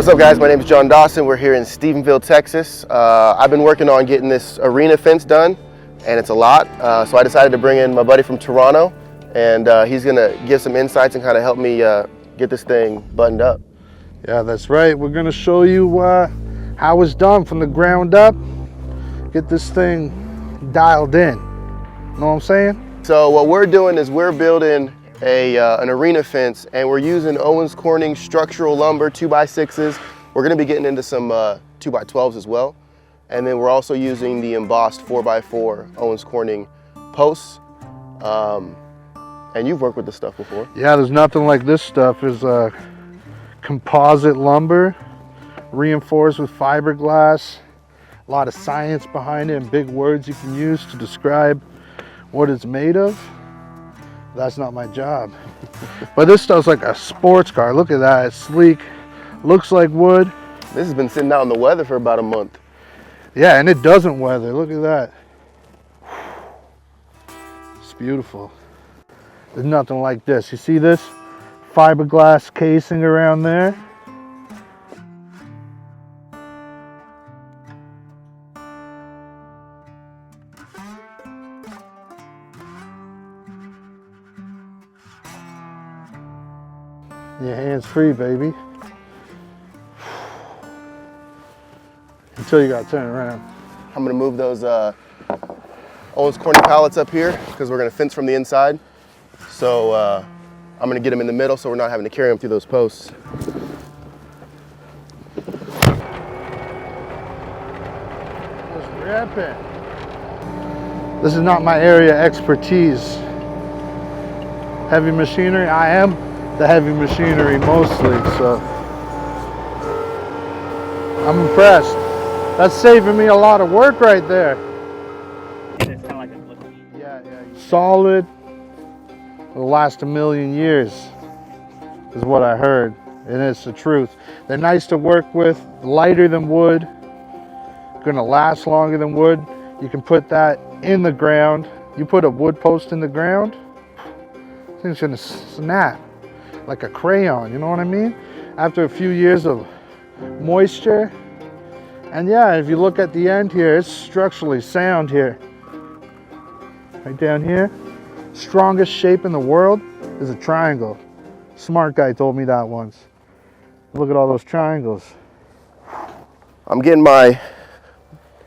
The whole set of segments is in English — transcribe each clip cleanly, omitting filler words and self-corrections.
What's up, guys? My name is Jon Dawson. We're here in Stephenville, Texas. I've been working on getting this arena fence done, and it's a lot. So I decided to bring in my buddy from Toronto, and he's gonna give some insights and kind of help me get this thing buttoned up. Yeah, that's right. We're gonna show you how it's done from the ground up. Get this thing dialed in. Know what I'm saying? So what we're doing is we're building an arena fence, and we're using Owens Corning structural lumber 2x6s. We're going to be getting into some 2x12s as well, and then we're also using the embossed 4x4 Owens Corning posts. And you've worked with this stuff before. Yeah, there's nothing like this stuff. Is composite lumber, reinforced with fiberglass. A lot of science behind it and big words you can use to describe what it's made of. That's not my job. But this stuff's like a sports car. Look at that, it's sleek, looks like wood. This has been sitting out in the weather for about a month. Yeah, and it doesn't weather, look at that. It's beautiful. There's nothing like this. You see this fiberglass casing around there? Your hands free, baby. Until you gotta turn around. I'm gonna move those Owens Corning pallets up here because we're gonna fence from the inside. So I'm gonna get them in the middle so we're not having to carry them through those posts. Just ripping. This is not my area of expertise. Heavy machinery, I am the heavy machinery mostly, so I'm impressed. That's saving me a lot of work right there. It's kind of like a liquid. Yeah. Solid, will last a million years, is what I heard, and it's the truth. They're nice to work with, lighter than wood, gonna last longer than wood. You can put that in the ground. You put a wood post in the ground, thing's gonna snap like a crayon, you know what I mean? After a few years of moisture. And yeah, if you look at the end here, it's structurally sound here. Right down here. Strongest shape in the world is a triangle. Smart guy told me that once. Look at all those triangles. I'm getting my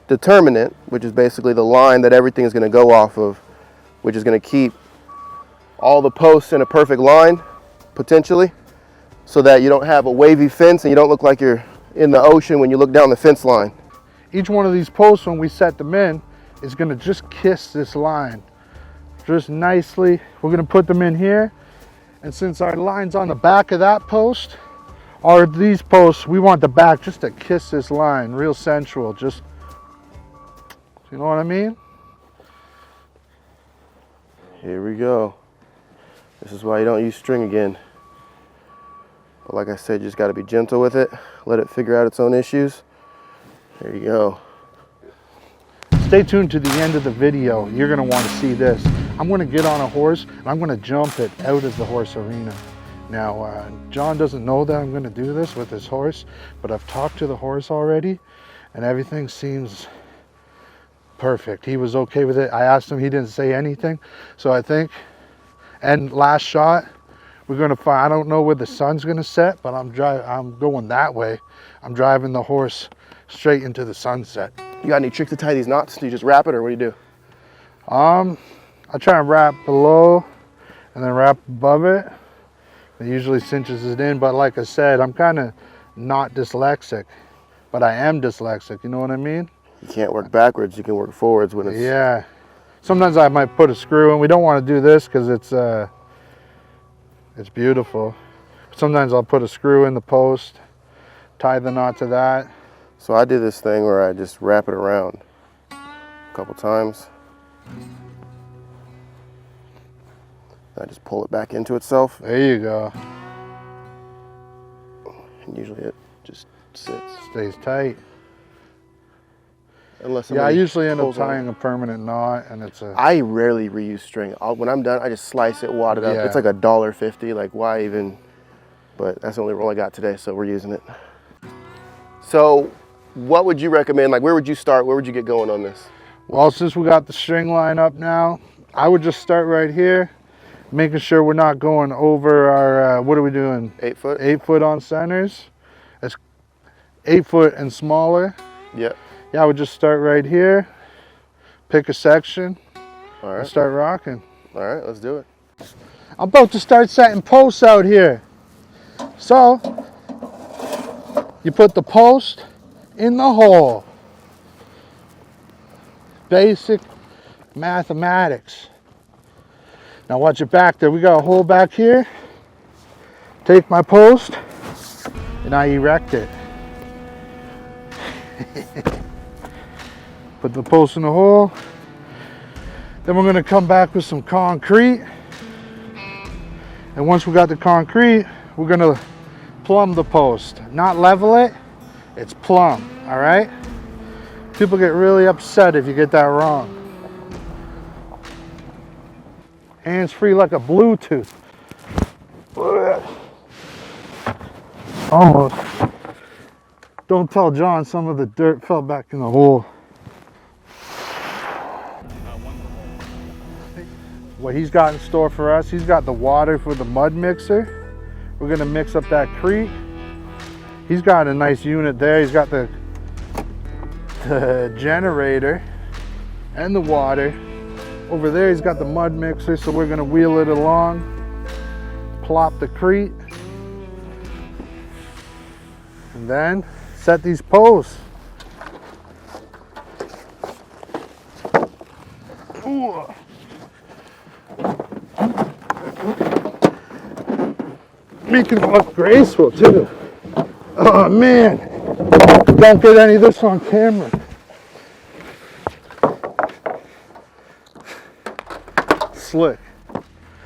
determinant, which is basically the line that everything is gonna go off of, which is gonna keep all the posts in a perfect line, potentially, so that you don't have a wavy fence and you don't look like you're in the ocean when you look down the fence line. Each one of these posts, when we set them in, is gonna just kiss this line. Just nicely, we're gonna put them in here, and since our line's on the back of that post, or these posts, we want the back just to kiss this line, real sensual, just, you know what I mean? Here we go. This is why you don't use string again. But like I said, you just got to be gentle with it. Let it figure out its own issues. There you go. Stay tuned to the end of the video. You're going to want to see this. I'm going to get on a horse and I'm going to jump it out of the horse arena. Now, Jon doesn't know that I'm going to do this with his horse, but I've talked to the horse already and everything seems perfect. He was okay with it. I asked him, he didn't say anything. So I think, and last shot, we're gonna find, I don't know where the sun's gonna set, but I'm going that way. I'm driving the horse straight into the sunset. You got any tricks to tie these knots? Do you just wrap it, or what do you do? I try and wrap below and then wrap above it. It usually cinches it in, but like I said, I'm kind of not dyslexic, but I am dyslexic, you know what I mean? You can't work backwards, you can work forwards when it's... Yeah. Sometimes I might put a screw in. We don't want to do this because it's beautiful. Sometimes I'll put a screw in the post, tie the knot to that. So I do this thing where I just wrap it around a couple times. I just pull it back into itself. There you go. And usually it just sits. Stays tight. Unless I usually end up tying a permanent knot, and it's a... I rarely reuse string. When I'm done, I just slice it, wad it up. Yeah. It's like $1.50. Like, why even? But that's the only roll I got today, so we're using it. So what would you recommend? Like, where would you start? Where would you get going on this? Well, since we got the string line up now, I would just start right here, making sure we're not going over our, what are we doing? 8 foot? 8 foot on centers. That's 8 foot and smaller. Yep. Yeah, I would just start right here, pick a section, All right. and start rocking. All right, let's do it. I'm about to start setting posts out here. So, you put the post in the hole. Basic mathematics. Now watch it back there. We got a hole back here. Take my post and I erect it. Put the post in the hole. Then we're going to come back with some concrete. And once we got the concrete, we're going to plumb the post. Not level it, it's plumb, all right? People get really upset if you get that wrong. Hands free like a Bluetooth. Almost. Don't tell John some of the dirt fell back in the hole. What he's got in store for us, he's got the water for the mud mixer. We're gonna mix up that crete. He's got a nice unit there. He's got the generator and the water. Over there he's got the mud mixer, so we're gonna wheel it along, plop the crete, and then set these posts. Ooh. Making it look graceful too. Oh man, don't get any of this on camera. Slick.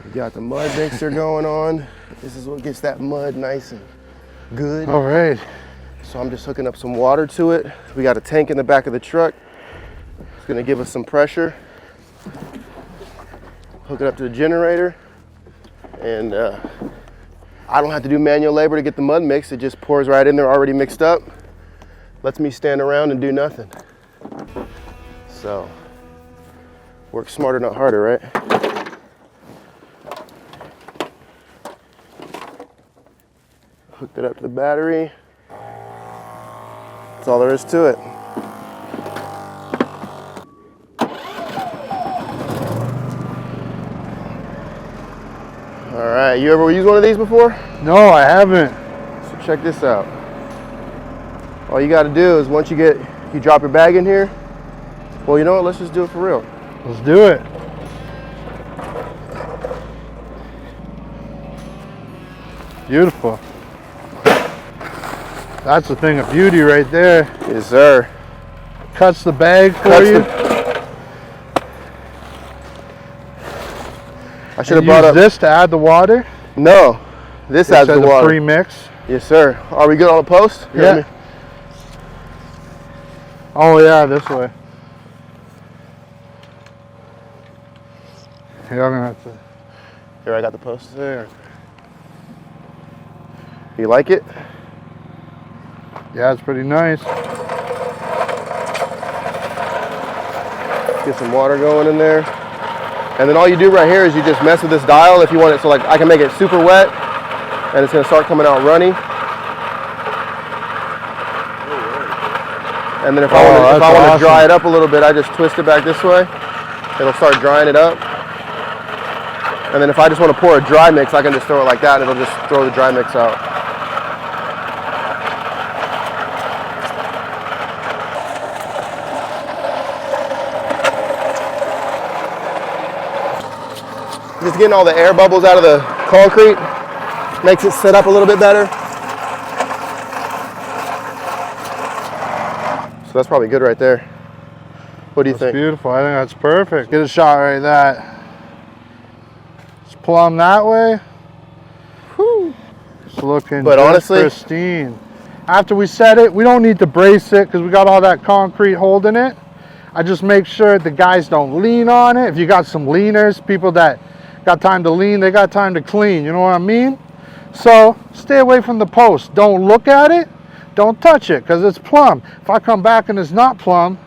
We got the mud mixer going on. This is what gets that mud nice and good. All right. So I'm just hooking up some water to it. We got a tank in the back of the truck. It's gonna give us some pressure. Hook it up to the generator. And I don't have to do manual labor to get the mud mixed. It just pours right in there already mixed up. Lets me stand around and do nothing. So, work smarter, not harder, right? Hooked it up to the battery. That's all there is to it. All right, you ever used one of these before? No, I haven't. So check this out. All you gotta do is once you drop your bag in here, well, you know what, let's just do it for real. Let's do it. Beautiful. That's a thing of beauty right there. Yes, sir. Cuts the bag for Cuts you. I should have brought Use up this to add the water. No, this adds the water. Pre-mix. Yes, sir. Are we good on the post? Here, Yeah. let me- Oh yeah, this way. Here, I'm gonna have to. Here, I got the post there. You like it? Yeah, it's pretty nice. Get some water going in there. And then all you do right here is you just mess with this dial if you want it. So like I can make it super wet and it's gonna start coming out runny. And then if I want to dry it up a little bit, I just twist it back this way. It'll start drying it up. And then if I just want to pour a dry mix, I can just throw it like that and it'll just throw the dry mix out. Just getting all the air bubbles out of the concrete makes it sit up a little bit better. So that's probably good right there. What do you think? Beautiful. I think that's perfect. Get a shot right that. Just plumb that way. Whew. It's looking But just honestly, pristine. After we set it, we don't need to brace it because we got all that concrete holding it. I just make sure the guys don't lean on it. If you got some leaners, people that got time to lean, they got time to clean, you know what I mean? So stay away from the post. Don't look at it, don't touch it because it's plumb. If I come back and it's not plumb,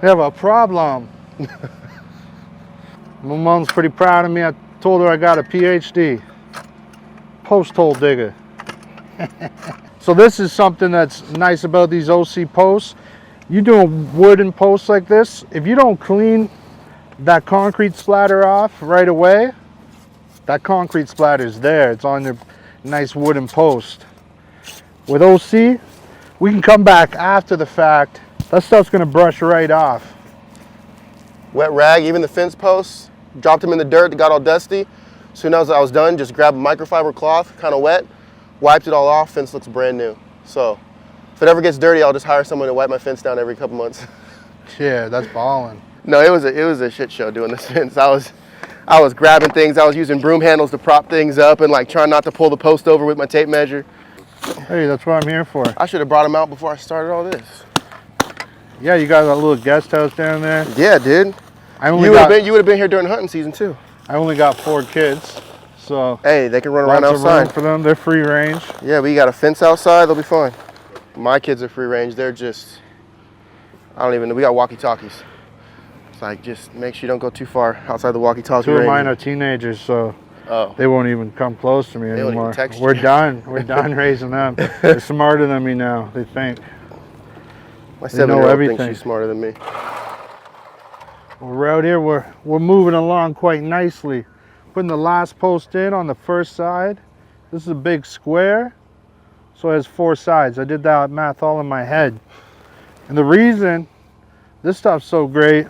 we have a problem. My mom's pretty proud of me. I told her I got a PhD. Post hole digger. So this is something that's nice about these OC posts. You doing wooden posts like this, if you don't clean that concrete splatter off right away, that concrete splatter is there. It's on your nice wooden post. With OC, we can come back after the fact. That stuff's gonna brush right off. Wet rag, even the fence posts, dropped them in the dirt, it got all dusty. As soon as I was done, just grabbed a microfiber cloth, kind of wet, wiped it all off, fence looks brand new. So if it ever gets dirty, I'll just hire someone to wipe my fence down every couple months. Yeah, that's balling. No, it was a shit show doing this fence. I was grabbing things, I was using broom handles to prop things up and like trying not to pull the post over with my tape measure. Hey, that's what I'm here for. I should have brought them out before I started all this. Yeah, you got a little guest house down there. Yeah, dude. You would have been here during hunting season too. I only got 4 kids, so hey, they can run around lots of outside room for them. They're free range. Yeah, we got a fence outside. They'll be fine. My kids are free range. They're just, I don't even know. We got walkie-talkies. It's like, just make sure you don't go too far outside the walkie-talkie 2 of range. mine are teenagers, so Oh. they won't even come close to me They won't even anymore. text We're you. done. We're done raising them. They're smarter than me now, they think. My They know 7-year-old everything. thinks she's smarter than me. We're out here, we're moving along quite nicely. Putting the last post in on the first side. This is a big square, so it has 4 sides. I did that math all in my head. And the reason this stuff's so great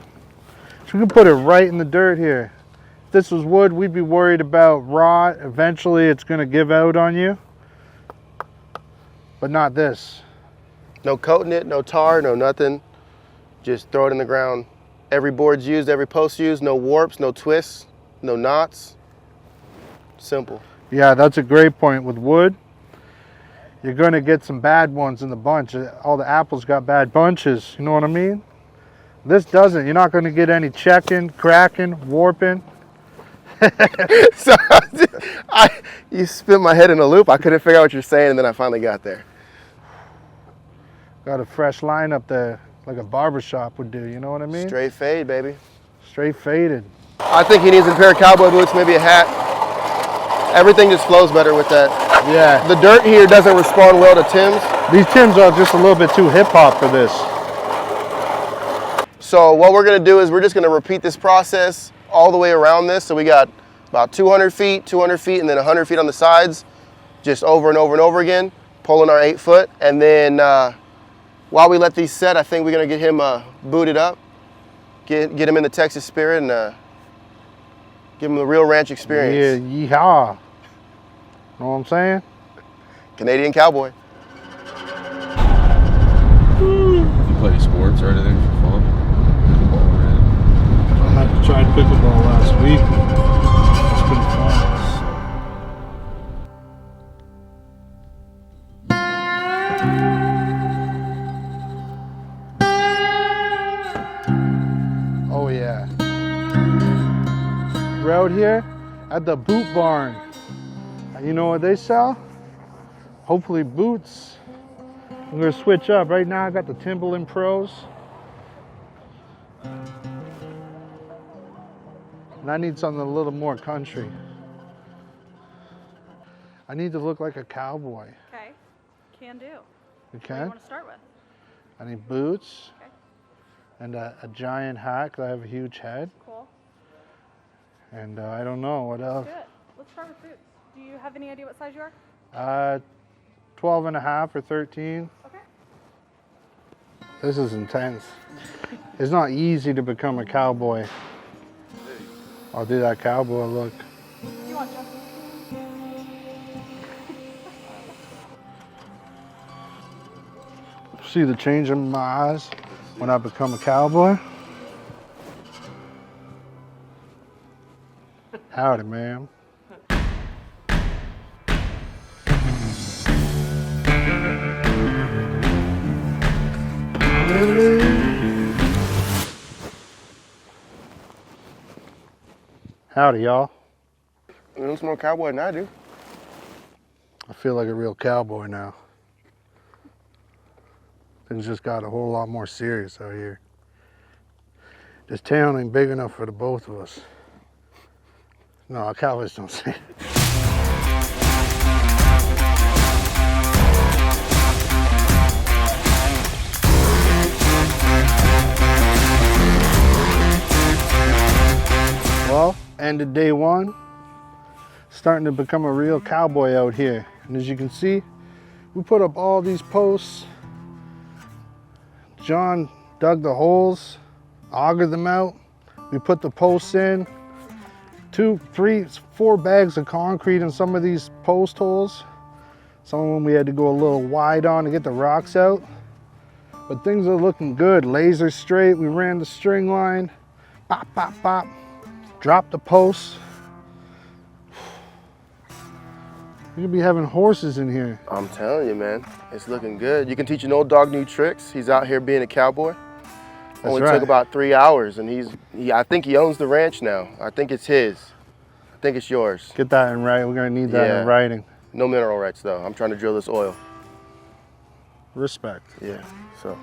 is we can put it right in the dirt here. If this was wood, we'd be worried about rot. Eventually it's gonna give out on you, but not this. No coating it, no tar, no nothing. Just throw it in the ground. Every board's used, every post used, no warps, no twists, no knots. Simple. Yeah, that's a great point. With wood, you're gonna get some bad ones in the bunch. All the apples got bad bunches, you know what I mean? This doesn't. You're not gonna get any checking, cracking, warping. So you spin my head in a loop. I couldn't figure out what you're saying, and then I finally got there. Got a fresh line up there, like a barber shop would do, you know what I mean? Straight fade, baby. Straight faded. I think he needs a pair of cowboy boots, maybe a hat. Everything just flows better with that. Yeah. The dirt here doesn't respond well to Tim's. These Tims are just a little bit too hip hop for this. So what we're gonna do is we're just gonna repeat this process all the way around this. So we got about 200 feet, and then 100 feet on the sides, just over and over and over again, pulling our 8 foot. And then while we let these set, I think we're gonna get him booted up, get him in the Texas spirit, and give him the real ranch experience. Yeah, yeehaw. Know what I'm saying? Canadian cowboy. You play sports or anything for fun? Pickleball or anything? I had to try pickleball last week. It's been fun. Oh yeah. We're out here at the boot barn. You know what they sell? Hopefully boots. I'm gonna switch up. Right now I got the Timberland Pros. And I need something a little more country. I need to look like a cowboy. Okay, can do. You What do can? you want to start with? I need boots Okay, and a giant hat because I have a huge head. cool. And I don't know what else. Good. Let's start with boots. Do you have any idea what size you are? 12 and a half or 13. Okay. This is intense. It's not easy to become a cowboy. I'll do that cowboy look. What do you want, Justin? See the change in my eyes when I become a cowboy? Howdy, ma'am. Howdy, y'all. You know some more cowboy than I do. I feel like a real cowboy now. Things just got a whole lot more serious out here. This town ain't big enough for the both of us. No, cowboys don't say it. Well, end of day one. Starting to become a real cowboy out here. And as you can see, we put up all these posts. Jon dug the holes, augered them out. We put the posts in. 2, 3, 4 bags of concrete in some of these post holes. Some of them we had to go a little wide on to get the rocks out. But things are looking good. Laser straight. We ran the string line. Pop, pop, pop. Dropped the posts. You're gonna be having horses in here. I'm telling you, man, it's looking good. You can teach an old dog new tricks. He's out here being a cowboy. Only right. took about 3 hours, and I think he owns the ranch now. I think it's his. I think it's yours. Get that in writing. We're gonna need that in writing. No mineral rights though. I'm trying to drill this oil. Respect. Yeah. So,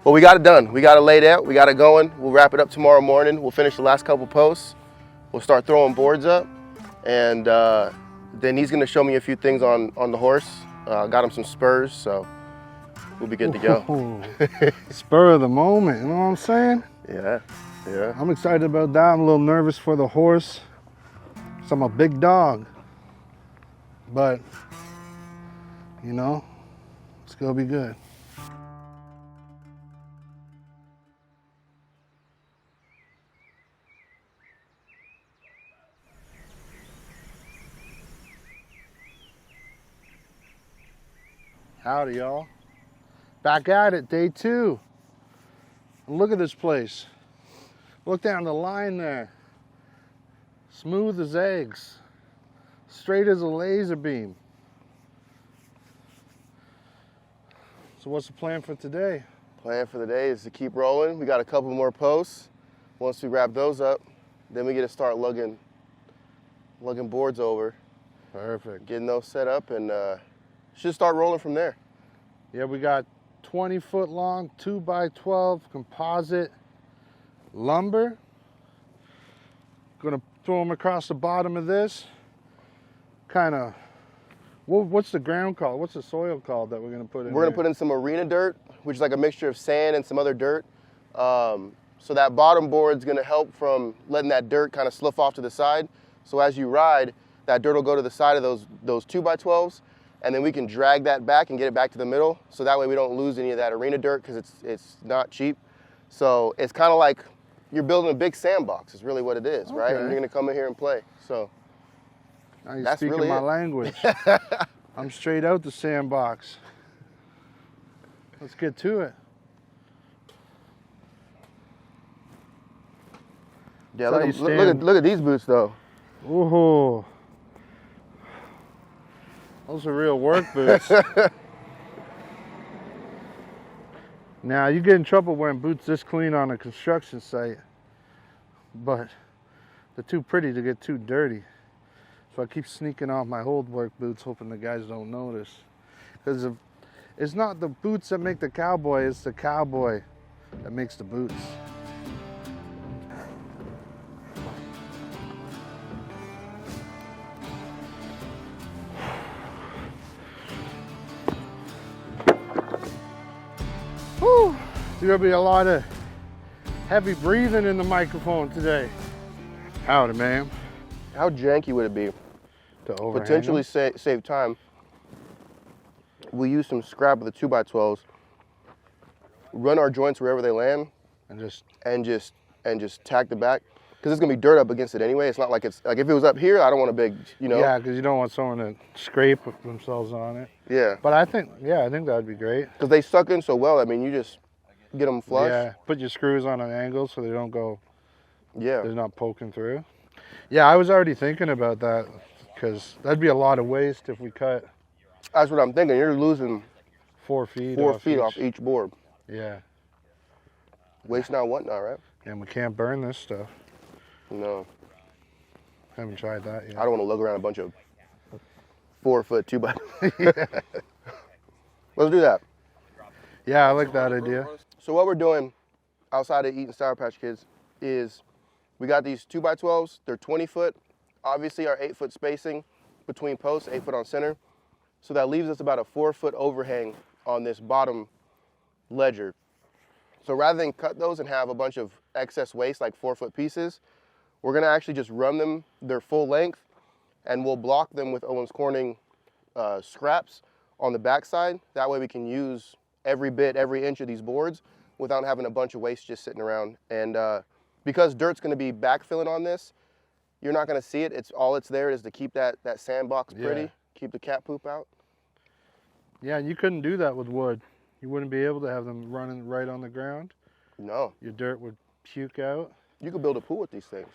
but we got it done. We got it laid out. We got it going. We'll wrap it up tomorrow morning. We'll finish the last couple posts. We'll start throwing boards up, and then he's gonna show me a few things on the horse. Got him some spurs, so we'll be good to go. Spur of the moment, you know what I'm saying? Yeah, yeah. I'm excited about that. I'm a little nervous for the horse. So I'm a big dog. But, you know, it's gonna be good. Howdy, y'all. Back at it, day 2. Look at this place. Look down the line there. Smooth as eggs. Straight as a laser beam. So what's the plan for today? Plan for the day is to keep rolling. We got a couple more posts. Once we wrap those up, then we get to start lugging boards over. Perfect. Getting those set up, and should start rolling from there. Yeah, we got 20-foot long 2x12 composite lumber. Gonna throw them across the bottom of this. Kind of, what's the ground called? What's the soil called that we're gonna put in? We're gonna put in some arena dirt, which is like a mixture of sand and some other dirt. So that bottom board's gonna help from letting that dirt kind of slough off to the side. So as you ride, that dirt will go to the side of those 2x12s, and then we can drag that back and get it back to the middle. So that way we don't lose any of that arena dirt, because it's not cheap. So it's kind of like you're building a big sandbox is really what it is, right? And you're gonna come in here and play. So now you're that's speaking really my it. language. I'm straight out the sandbox. Let's get to it. Yeah, So look at these boots though. Ooh, those are real work boots. Now, you get in trouble wearing boots this clean on a construction site, but they're too pretty to get too dirty. So I keep sneaking off my old work boots, hoping the guys don't notice. Because it's not the boots that make the cowboy, it's the cowboy that makes the boots. Whew. There's gonna be a lot of heavy breathing in the microphone today. Howdy, ma'am. How janky would it be To overhang potentially them? save time? We use some scrap of the 2x12s, run our joints wherever they land, And just and just tack the back, because it's gonna be dirt up against it anyway. It's not like it's like if it was up here, I don't want a big, you know. yeah, because you don't want someone to scrape themselves on it. Yeah. But I think that would be great. Because they suck in so well. I mean, you just get them flush. Yeah, put your screws on an angle so they don't go. Yeah. They're not poking through. Yeah, I was already thinking about that, because that'd be a lot of waste if we cut That's what I'm thinking. You're losing 4 feet. 4 feet off each board. Yeah, Waste not, want not, right? and we can't burn this stuff. No. Haven't tried that yet. I don't want to lug around a bunch of 4 foot 2x. Yeah. Let's do that. Yeah, I like that idea. So what we're doing outside of eating Sour Patch Kids is we got these 2x12s. They're 20 foot. Obviously our 8 foot spacing between posts, 8 foot on center. So that leaves us about a 4 foot overhang on this bottom ledger. So rather than cut those and have a bunch of excess waste like 4 foot pieces, we're gonna actually just run them their full length, and we'll block them with Owens Corning scraps on the backside. That way we can use every bit, every inch of these boards without having a bunch of waste just sitting around. And because dirt's gonna be backfilling on this, you're not gonna see it. It's all it's there is to keep that sandbox pretty, keep the cat poop out. Yeah, you couldn't do that with wood. You wouldn't be able to have them running right on the ground. No. Your dirt would puke out. You could build a pool with these things.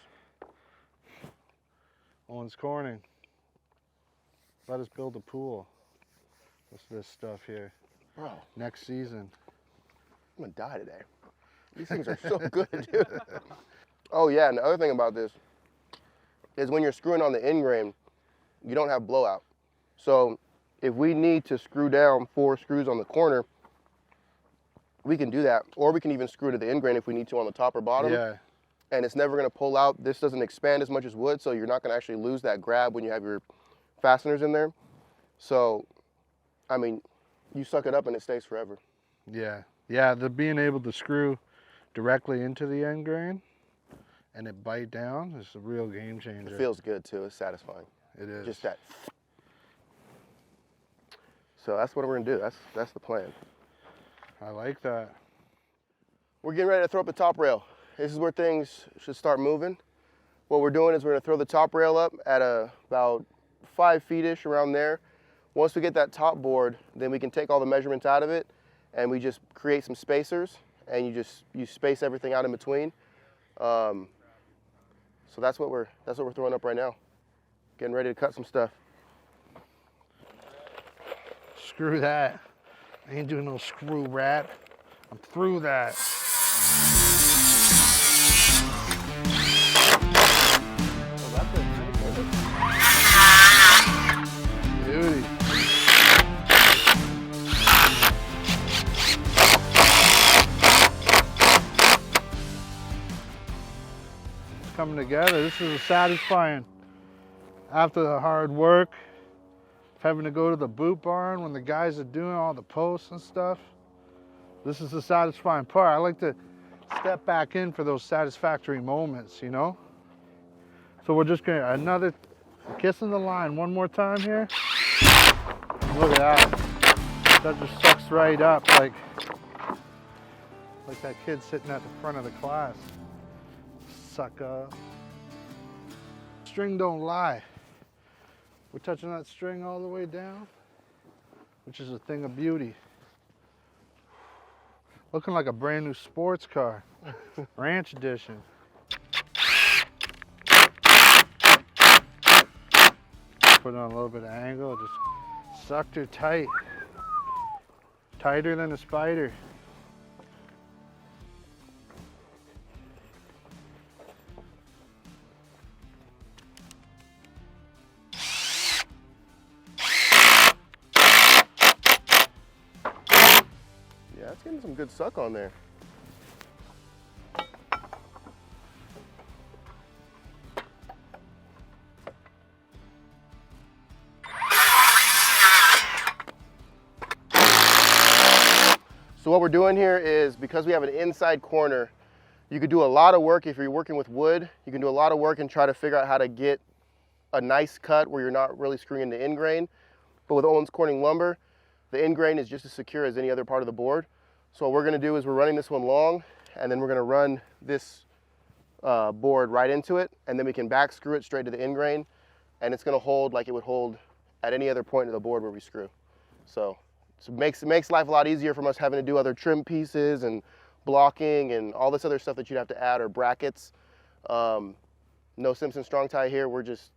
Owens Corning. Let us build a pool. What's this stuff here? Bro, Next season. I'm gonna die today. These things are so good, dude. Oh yeah, and the other thing about this is when you're screwing on the end grain, you don't have blowout. So if we need to screw down 4 screws on the corner, we can do that. Or we can even screw to the end grain if we need to on the top or bottom. Yeah. And it's never gonna pull out. This doesn't expand as much as wood, so you're not gonna actually lose that grab when you have your fasteners in there. So, I mean, you suck it up and it stays forever. Yeah. Yeah, the being able to screw directly into the end grain and it bite down is a real game changer. It feels good too, it's satisfying. It is. Just that. So that's what we're gonna do, that's the plan. I like that. We're getting ready to throw up the top rail. This is where things should start moving. What we're doing is we're gonna throw the top rail up at about 5 feet-ish around there. Once we get that top board, then we can take all the measurements out of it and we just create some spacers and you space everything out in between. So that's what we're throwing up right now. Getting ready to cut some stuff. Screw that. I ain't doing no screw wrap. I'm through that. Beauty. It's coming together. This is satisfying. After the hard work, having to go to the boot barn when the guys are doing all the posts and stuff. This is the satisfying part. I like to step back in for those satisfactory moments, you know? So we're just gonna, another kiss in the line one more time here. Look at that. That just sucks right up like that kid sitting at the front of the class. Sucker. String don't lie. We're touching that string all the way down, which is a thing of beauty. Looking like a brand new sports car, ranch edition. Put on a little bit of angle, just sucked her tight. Tighter than a spider. Yeah, it's getting some good suck on there. So what we're doing here is, because we have an inside corner, you could do a lot of work if you're working with wood. You can do a lot of work and try to figure out how to get a nice cut where you're not really screwing into end grain. But with Owens Corning lumber, the end grain is just as secure as any other part of the board. So what we're gonna do is we're running this one long, and then we're gonna run this board right into it, and then we can back screw it straight to the end grain, and it's gonna hold like it would hold at any other point of the board where we screw. So it makes life a lot easier from us having to do other trim pieces and blocking and all this other stuff that you'd have to add, or brackets. No Simpson strong tie here, we're just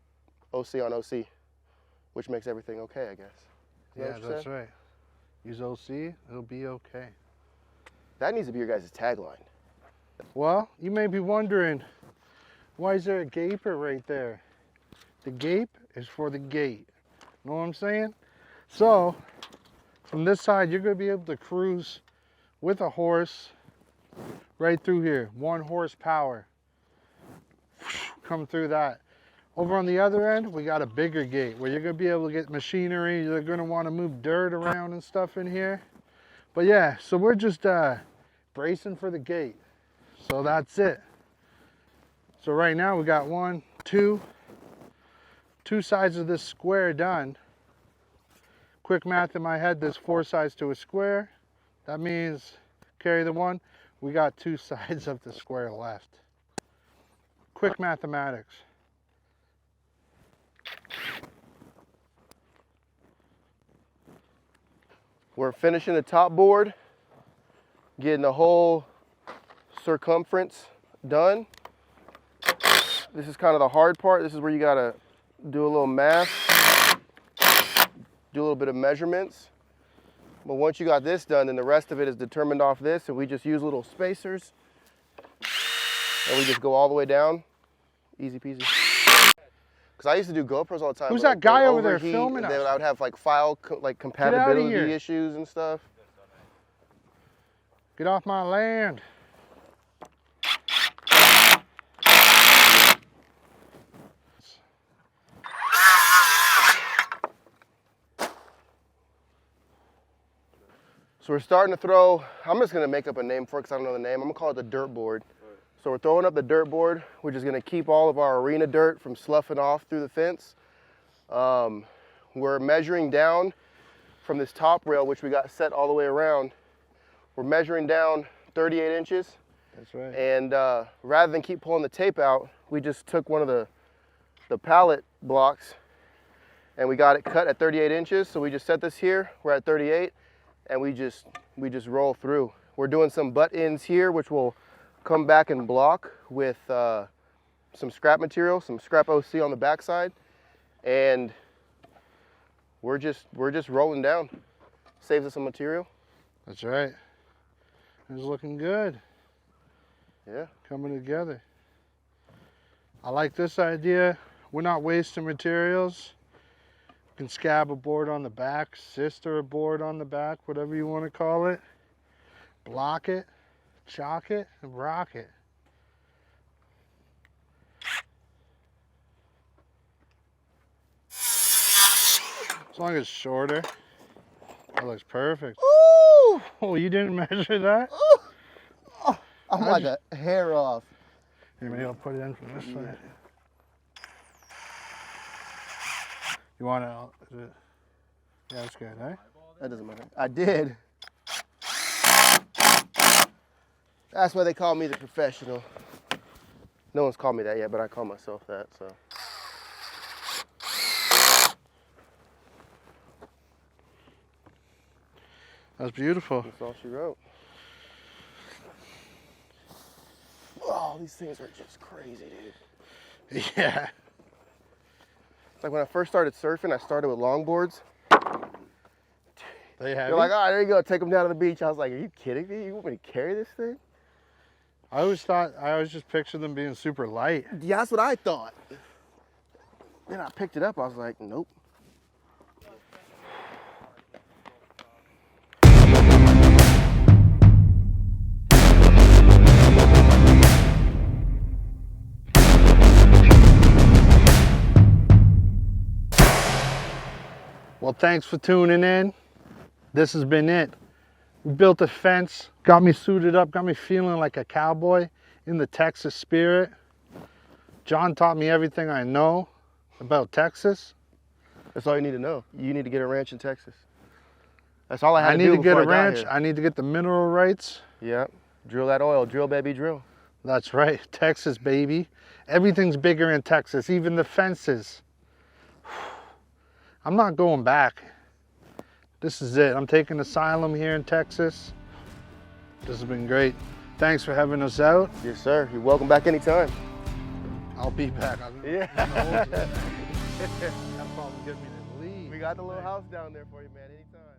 OC on OC, which makes everything okay, I guess. Is that Yeah, what you that's said? right. Use OC, it'll be okay. That needs to be your guys' tagline. Well, you may be wondering, why is there a gaper right there? The gape is for the gate. Know what I'm saying? So, from this side, you're gonna be able to cruise with a horse right through here. 1 horsepower. Come through that. Over on the other end, we got a bigger gate where you're going to be able to get machinery. You're going to want to move dirt around and stuff in here. But yeah, so we're just bracing for the gate. So that's it. So right now we got two sides of this square done. Quick math in my head, there's 4 sides to a square. That means, carry the 1, we got 2 sides of the square left. Quick mathematics. We're finishing the top board, getting the whole circumference done. This is kind of the hard part. This is where you gotta do a little math, do a little bit of measurements. But once you got this done, then the rest of it is determined off this, and we just use little spacers, and we just go all the way down, easy peasy. Because I used to do GoPros all the time. Who's but, that guy they'd over there overheat, filming and us? then I would have like file compatibility here. issues and stuff. Get off my land. So we're starting to throw, I'm just gonna make up a name for it because I don't know the name. I'm gonna call it the dirt board. So we're throwing up the dirt board, which is gonna keep all of our arena dirt from sloughing off through the fence. We're measuring down from this top rail, which we got set all the way around. We're measuring down 38 inches. That's right. And rather than keep pulling the tape out, we just took one of the pallet blocks and we got it cut at 38 inches. So we just set this here, we're at 38, and we just roll through. We're doing some butt ends here, which will come back and block with some scrap material, some scrap OC on the backside, and we're just rolling down. Saves us some material. That's right. It's looking good. Yeah. Coming together. I like this idea. We're not wasting materials. You can scab a board on the back, sister a board on the back, whatever you want to call it. Block it, chalk it, and rock it. As long as it's shorter. That looks perfect. Ooh! Oh, you didn't measure that? Ooh! Oh, I'm like a hair off. Here, maybe I'll put it in from this side. You want to? Yeah, that's good, eh? That doesn't matter. I did. That's why they call me the professional. No one's called me that yet, but I call myself that, so. That's beautiful. That's all she wrote. Oh, these things are just crazy, dude. Yeah. Like when I first started surfing, I started with longboards. They have. They're like, oh, there you go, take them down to the beach. I was like, are you kidding me? You want me to carry this thing? I always just pictured them being super light. Yeah, that's what I thought. Then I picked it up, I was like, nope. Well, thanks for tuning in. This has been it. We built a fence, got me suited up, got me feeling like a cowboy in the Texas spirit. Jon taught me everything I know about Texas. That's all you need to know. You need to get a ranch in Texas. That's all I had to do. I need to get a before I got ranch. here. I need to get the mineral rights. Yeah, drill that oil, drill baby, drill. That's right, Texas, baby. Everything's bigger in Texas, even the fences. I'm not going back. This is it. I'm taking asylum here in Texas. This has been great. Thanks for having us out. Yes, sir. You're welcome back anytime. I'll be back. Yeah. That probably get me to leave. We got the little house down there for you, man, anytime.